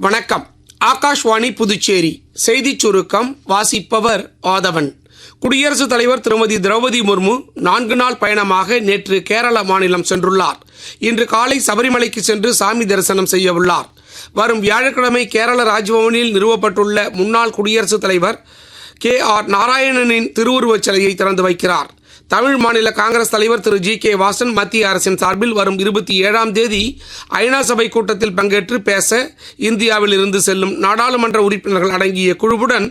வணக்கம். ஆகாஷ்வாணி புதுச்சேரி செய்திச் சுருக்கம் வாசிப்பவர் ஆதவன். குடியரசுத் தலைவர் திருமதி திரௌபதி முர்மு 4 நாள் பயணமாக நேற்று கேரள மாநிலம் சென்றுள்ளார். இன்று காலை சபரிமலைக்கு சென்று சாமி தரிசனம் செய்ய உள்ளார். வரும் வியாழக்கிழமை கேரள ராஜ்பவனில் நிறுவப்பட்டுள்ள முன்னாள் குடியரசுத் தலைவர் KR நாராயணனின் திருவுருவச் சிலையை திறந்து வைக்கிறார். தமிழ் மாநில காங்கிரஸ் தலைவர் திரு GK வாசன் மத்திய அரசின் சார்பில் வரும் 27ஆம் தேதி ஐநா சபை கூட்டத்தில் பங்கேற்று பேச இந்தியாவில் இருந்து செல்லும் நாடாளுமன்ற உறுப்பினர்கள் அடங்கிய குழுவுடன்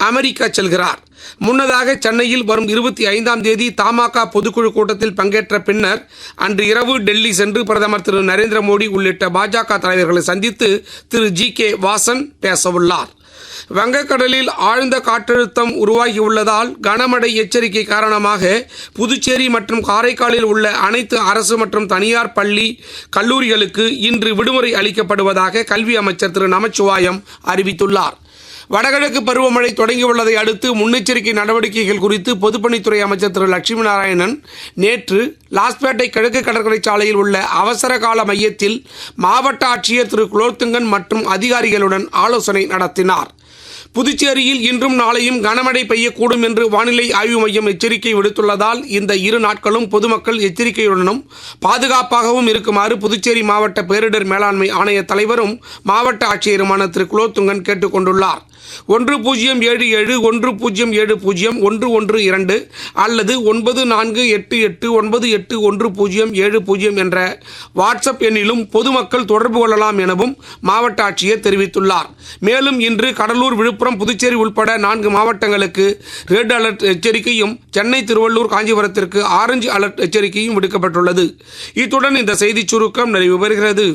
அமெரிக்கா செல்கிறார். முன்னதாக சென்னையில் வரும் 25ஆம் தேதி தமாக பொதுக்குழு கூட்டத்தில் பங்கேற்ற பின்னர் அன்று இரவு டெல்லி சென்று பிரதமர் திரு நரேந்திர மோடி உள்ளிட்ட பாஜக தலைவர்களை சந்தித்து திரு GK வாசன் பேசவுள்ளார். வங்கக்கடலில் ஆழ்ந்த காற்றழுத்தம் உருவாகியுள்ளதால் கனமழை எச்சரிக்கை காரணமாக புதுச்சேரி மற்றும் காரைக்காலில் உள்ள அனைத்து அரசு மற்றும் தனியார் பள்ளி கல்லூரிகளுக்கு இன்று விடுமுறை அளிக்கப்படுவதாக கல்வி அமைச்சர் திரு நமச்சிவாயம் அறிவித்துள்ளார். வடகிழக்கு பருவமழை தொடங்கியுள்ளதை அடுத்து முன்னெச்சரிக்கை நடவடிக்கைகள் குறித்து பொதுப்பணித்துறை அமைச்சர் திரு லட்சுமி நாராயணன் நேற்று லாஸ்பேட்டை கிழக்கு கடற்கரை சாலையில் உள்ள அவசர கால மையத்தில் மாவட்ட ஆட்சியர் திரு குலோத்துங்கன் மற்றும் அதிகாரிகளுடன் ஆலோசனை நடத்தினார். புதுச்சேரியில் இன்றும் நாளையும் கனமழை பெய்யக்கூடும் என்று வானிலை ஆய்வு மையம் எச்சரிக்கை விடுத்துள்ளதால் இந்த 2 நாட்களும் பொதுமக்கள் எச்சரிக்கையுடனும் பாதுகாப்பாகவும் இருக்குமாறு புதுச்சேரி மாவட்ட பேரிடர் மேலாண்மை ஆணைய தலைவரும் மாவட்ட ஆட்சியருமான திரு குலோத்துங்கன் கேட்டுக் கொண்டுள்ளார். 10771070 அல்லது 9488981070 என்ற வாட்ஸ்அப் எண்ணிலும் பொதுமக்கள் தொடர்பு கொள்ளலாம் எனவும் மாவட்ட ஆட்சியர் தெரிவித்துள்ளார். மேலும் இன்று கடலூர், விழுப்புரம், புதுச்சேரி உட்பட 4 மாவட்டங்களுக்கு ரெட் அலர்ட் எச்சரிக்கையும், சென்னை, திருவள்ளூர், காஞ்சிபுரத்திற்கு ஆரஞ்சு அலர்ட் எச்சரிக்கையும் விடுக்கப்பட்டுள்ளது. இத்துடன் இந்த செய்திச் சுருக்கம் நிறைவு பெறுகிறது.